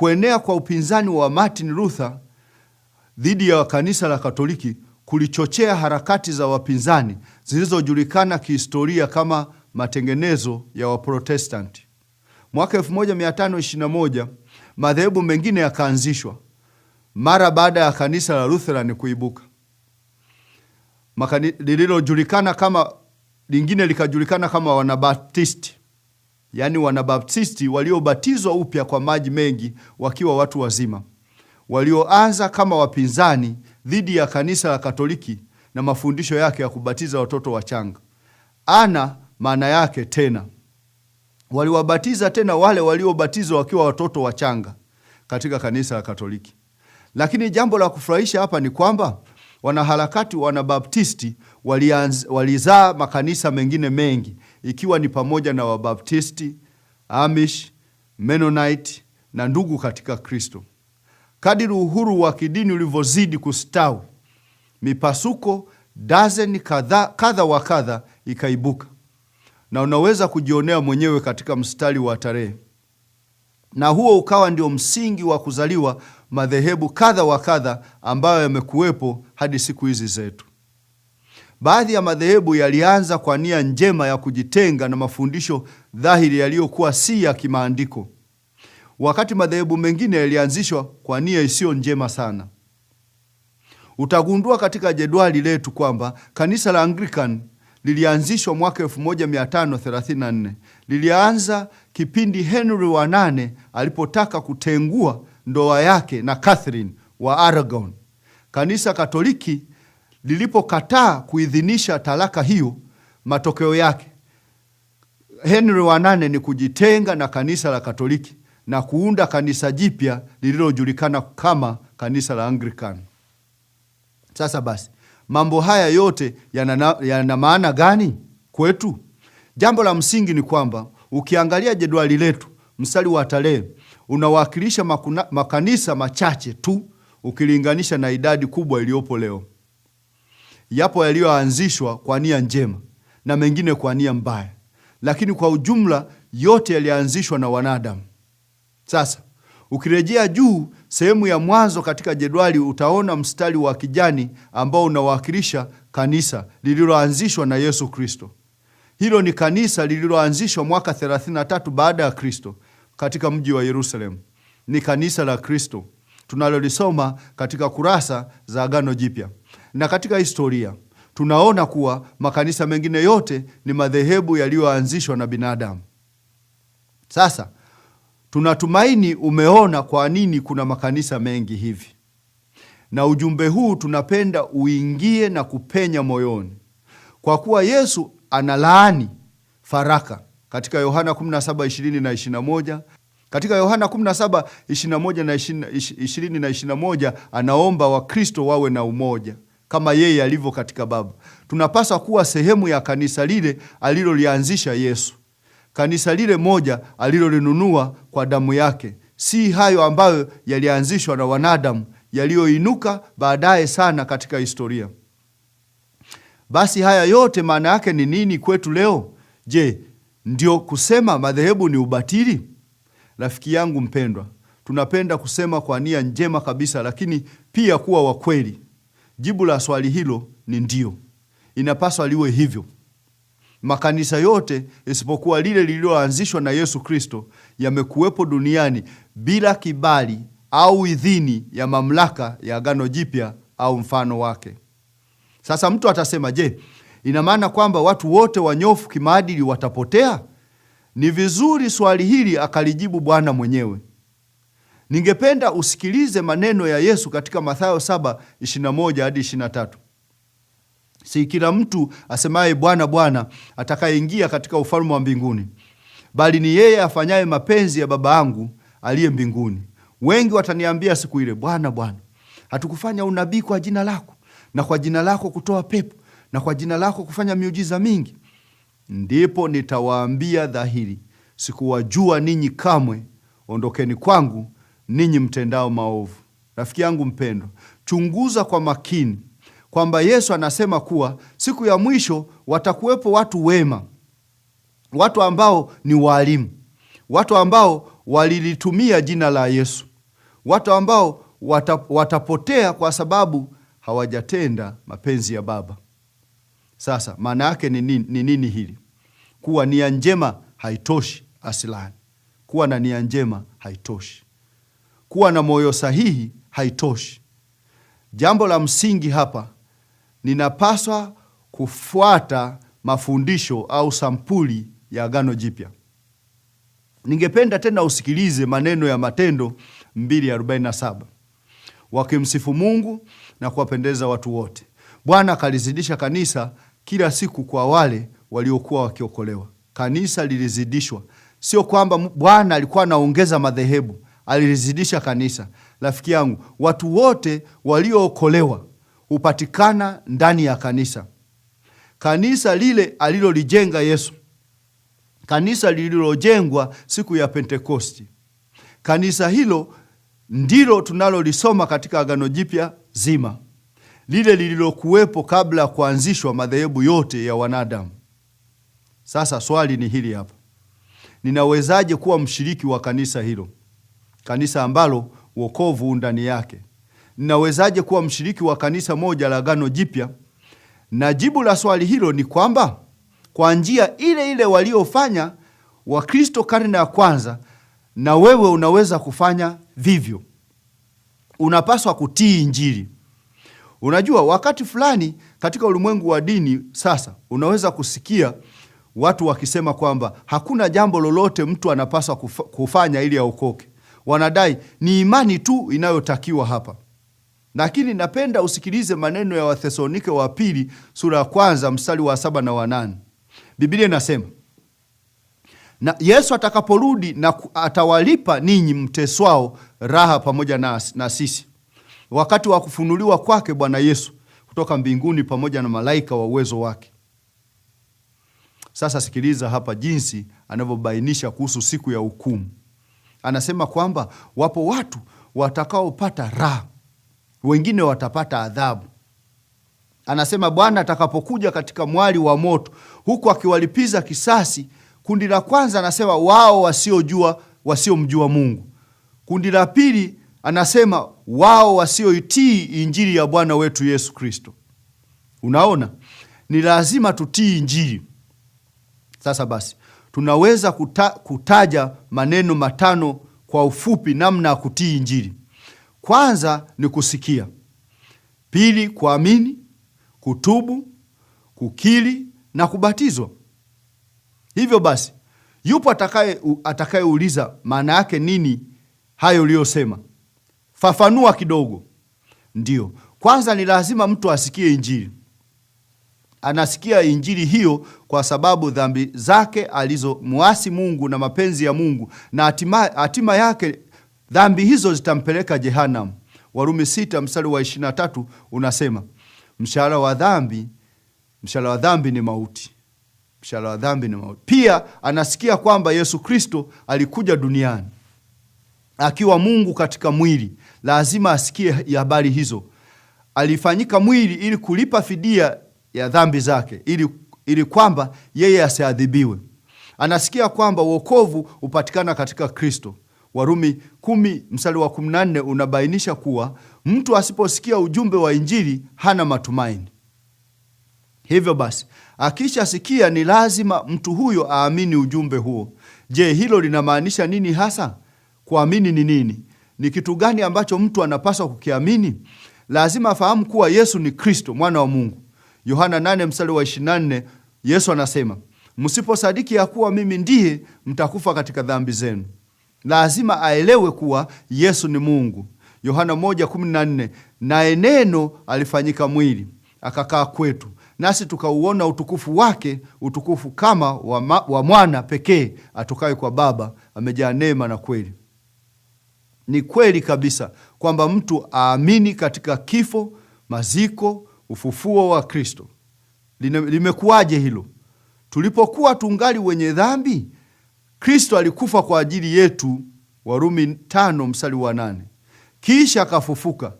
Kuenea kwa upinzani wa Martin Luther dhidi ya kanisa la Katoliki kulichochea harakati za wapinzani zilizojulikana kihistoria kama matengenezo ya Waprotestanti. Mwaka 1521 madhehebu mengine yakaanzishwa mara baada ya kanisa la Lutheran kuibuka. Lingine likajulikana kama Wanabaptisti, yaani Wanabaptisti waliobatizwa upya kwa maji mengi wakiwa watu wazima, walioanza kama wapinzani dhidi ya kanisa la Katoliki na mafundisho yake ya kubatiza watoto wachanga. Maana yake tena, waliwabatiza tena wale waliobatizwa wakiwa watoto wachanga katika kanisa la Katoliki. Lakini jambo la kufurahisha hapa ni kwamba wanaharakati Wanabaptisti walizaa makanisa mengine mengi, ikiwa ni pamoja na Wabaptisti, Amish, Mennonite na ndugu katika Kristo. Kadiri uhuru wa kidini ulivyozidi kustawi, mipasuko dazeni kadha wa kadha ikaibuka, na unaweza kujionea mwenyewe katika mstari wa tarehe. Na huo ukawa ndio msingi wa kuzaliwa madhehebu kadha wa kadha ambayo yamekuwepo hadi siku hizi zetu. Baadhi ya madhehebu yalianza kwa nia njema ya kujitenga na mafundisho dhahiri yaliyokuwa si ya kimaandiko, wakati madhehebu mengine yalianzishwa kwa nia isiyo njema sana. Utagundua katika jedwali letu kwamba kanisa la Anglican lilianzishwa mwaka 1534. Lilianza kipindi Henry wa 8 alipotaka kutengua ndoa yake na Catherine wa Aragon. Kanisa Katoliki lilipokataa kuidhinisha talaka hiyo, matokeo yake Henry wa 8 ni kujitenga na kanisa la Katoliki na kuunda kanisa jipya lililojulikana kama kanisa la Anglican. Sasa basi, mambo haya yote yana maana gani kwetu? Jambo la msingi ni kwamba ukiangalia jedwali letu, mstari wa tarehe unawakilisha makanisa machache tu ukilinganisha na idadi kubwa iliyopo leo. Yapo yaliyoanzishwa kwa nia njema na mengine kwa nia mbaya, lakini kwa ujumla yote yalianzishwa na wanadamu. Sasa ukirejea juu sehemu ya mwanzo katika jedwali, utaona mstari wa kijani ambao unawakilisha kanisa lililoanzishwa na Yesu Kristo. Hilo ni kanisa lililoanzishwa mwaka 33 baada ya Kristo katika mji wa Yerusalemu. Ni kanisa la Kristo tunalolisoma katika kurasa za Agano Jipya. Na katika historia tunaona kuwa makanisa mengine yote ni madhehebu yaliyoanzishwa na binadamu. Sasa tunatumaini umeona kwa nini kuna makanisa mengi hivi. Na ujumbe huu tunapenda uingie na kupenya moyoni, kwa kuwa Yesu analaani faraka katika Yohana 17:20 na 21. Katika Yohana 17:21 na 20 na 21 anaomba Wakristo wawe na umoja kama yeye alivyo katika Baba. Tunapaswa kuwa sehemu ya kanisa lile alilolianzisha Yesu, kanisa lile moja alilolinunua kwa damu yake, si hayo ambayo yalianzishwa na wanadamu yaliyoinuka baadaye sana katika historia. Basi haya yote maana yake ni nini kwetu leo? Je, ndio kusema madhehebu ni ubatili? Rafiki yangu mpendwa, tunapenda kusema kwa nia njema kabisa, lakini pia kuwa wa kweli. Jibu la swali hilo ni ndio. Inapaswa liwe hivyo. Makanisa yote isipokuwa lile lililoanzishwa na Yesu Kristo yamekuwepo duniani bila kibali au idhini ya mamlaka ya Agano Jipya au mfano wake. Sasa mtu atasema, je, ina maana kwamba watu wote wanyofu kimaadili watapotea? Ni vizuri swali hili akalijibu Bwana mwenyewe. Ningependa usikilize maneno ya Yesu katika Mathayo 7:21 hadi 23. Si kila mtu asemaye Bwana, Bwana atakayeingia katika ufalme wa mbinguni, bali ni yeye afanyaye mapenzi ya Baba yangu aliye mbinguni. Wengi wataniambia siku ile, Bwana, Bwana, hatukufanya unabii kwa jina lako, na kwa jina lako kutoa pepo, na kwa jina lako kufanya miujiza mingi? Ndipo nitawaambia dhahiri, sikuwajua ninyi kamwe, ondokeni kwangu ninyi mtendao maovu. Rafiki yangu mpendwa, chunguza kwa makini kwamba Yesu anasema kuwa siku ya mwisho watakuwepo watu wema, watu ambao ni walimu, watu ambao walilitumia jina la Yesu, watu ambao watapotea kwa sababu hawajatenda mapenzi ya Baba. Sasa maana yake ni nini hili? Kuwa nia njema haitoshi asilani. Kuwa na nia njema haitoshi. Kuwa na moyo sahihi haitoshi. Jambo la msingi hapa, ninapaswa kufuata mafundisho au sampuli ya Agano Jipya. Ningependa tena usikilize maneno ya Matendo 2:47. Wakimsifu Mungu na kuwapendeza watu wote. Bwana akalizidisha kanisa kila siku kwa wale waliokuwa wakiokolewa. Kanisa lilizidishwa. Sio kwamba Bwana alikuwa anaongeza madhehebu, alilizidisha kanisa. Rafiki yangu, watu wote waliookolewa hupatikana ndani ya kanisa. Kanisa lile alilolijenga Yesu. Kanisa lililojengwa siku ya Pentekosti. Kanisa hilo ndilo tunalolisoma katika Agano Jipya zima. Lile lililokuwepo kabla ya kuanzishwa madhehebu yote ya wanadamu. Sasa swali ni hili hapa. Ninawezaje kuwa mshiriki wa kanisa hilo? Kanisa ambalo wokovu ndani yake. Ninawezaje kuwa mshiriki wa kanisa moja la Agano Jipya? Na jibu la swali hilo ni kwamba kwa njia ile ile waliofanya Wakristo karne ya kwanza, na wewe unaweza kufanya vivyo. Unapaswa kutii Injili. Unajua, wakati fulani katika ulimwengu wa dini sasa unaweza kusikia watu wakisema kwamba hakuna jambo lolote mtu anapaswa kufanya ili aokoke. Wanadai ni imani tu inayotakiwa hapa. Lakini napenda usikilize maneno ya Wathesalonike wa pili sura ya 1 mstari wa 7 na wa 8. Biblia inasema, na Yesu atakaporudi na atawalipa ninyi mteswao raha pamoja na sisi, wakati wa kufunuliwa kwake Bwana Yesu kutoka mbinguni pamoja na malaika wa uwezo wake. Sasa sikiliza hapa jinsi anavyobainisha kuhusu siku ya hukumu. Anasema kwamba wapo watu watakaopata raha, wengine watapata adhabu. Anasema Bwana atakapokuja katika mwali wa moto, huku akiwalipiza kisasi. Kundi la kwanza anasema wao wasiomjua Mungu. Kundi la pili anasema wao wasioitii Injili ya Bwana wetu Yesu Kristo. Unaona, ni lazima tutii Injili. Sasa basi, tunaweza kutaja maneno matano kwa ufupi namna ya kutii Injili. Kwanza ni kusikia. Pili, kuamini, kutubu, kukiri na kubatizwa. Hivyo basi, yupo atakayeuliza maana yake nini hayo uliyosema? Fafanua kidogo. Ndio. Kwanza ni lazima mtu asikie Injili. Anasikia Injili hiyo kwa sababu dhambi zake alizomuasi Mungu na mapenzi ya Mungu, na hatima yake dhambi hizo zitampeleka Jehanamu. Warumi 6 mstari wa 23 unasema, mshahara wa dhambi ni mauti. Mshahara wa dhambi ni mauti. Pia anasikia kwamba Yesu Kristo alikuja duniani akiwa Mungu katika mwili. Lazima asikie habari hizo. Alifanyika mwili ili kulipa fidia ya dhambi zake, ili kwamba yeye asiadhibiwe. Anasikia kwamba wokovu upatikana katika Kristo. Warumi 10 mstari wa 14 unabainisha kuwa mtu asiposikia ujumbe wa Injili hana matumaini. Hivyo basi, akishasikia ni lazima mtu huyo aamini ujumbe huo. Je, hilo linamaanisha nini hasa? Kuamini ni nini? Ni kitu gani ambacho mtu anapaswa kukiamini? Lazima afahamu kuwa Yesu ni Kristo, mwana wa Mungu. Yohana 8 mstari wa 24, Yesu anasema, msiposadiki ya kuwa mimi ndiye, mtakufa katika dhambi zenu. Lazima aelewe kuwa Yesu ni Mungu. Yohana 1:14, naye neno alifanyika mwili akakaa kwetu, nasi tukauona utukufu wake, utukufu kama wa mwana pekee atokaye kwa Baba, amejaa neema na kweli. Ni kweli kabisa kwamba mtu aamini katika kifo, maziko, ufufuo wa Kristo. Limekuwaje hilo? Tulipokuwa tungali wenye dhambi, Kristo alikufa kwa ajili yetu, Warumi 5 mstari wa 8. Kisha akafufuka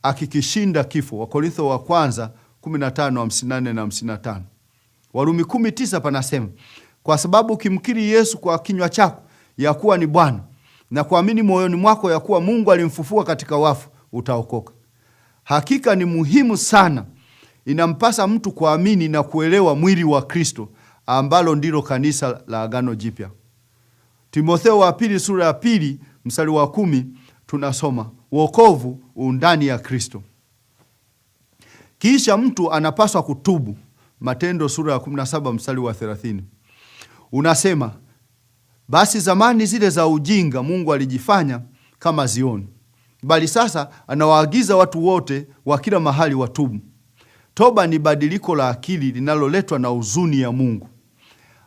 akikishinda kifo, Wakorintho wa kwanza 15:54 na 55. Warumi 10:9 panasema, kwa sababu ukimkiri Yesu kwa kinywa chako ya kuwa ni Bwana na kuamini moyoni mwako ya kuwa Mungu alimfufua katika wafu, utaokoka. Hakika ni muhimu sana, inampasa mtu kuamini na kuelewa mwili wa Kristo ambalo ndilo kanisa la Agano Jipya. Timotheo wa pili sura ya 2 mstari wa 10 tunasoma, wokovu undani ya Kristo. Kisha mtu anapaswa kutubu. Matendo sura ya 17 mstari wa 30 unasema, basi zamani zile za ujinga Mungu alijifanya kama zioni, bali sasa anawaagiza watu wote wa kila mahali watubu. Toba ni badiliko la akili linaloletwa na huzuni ya Mungu.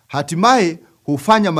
Hatimaye hufanya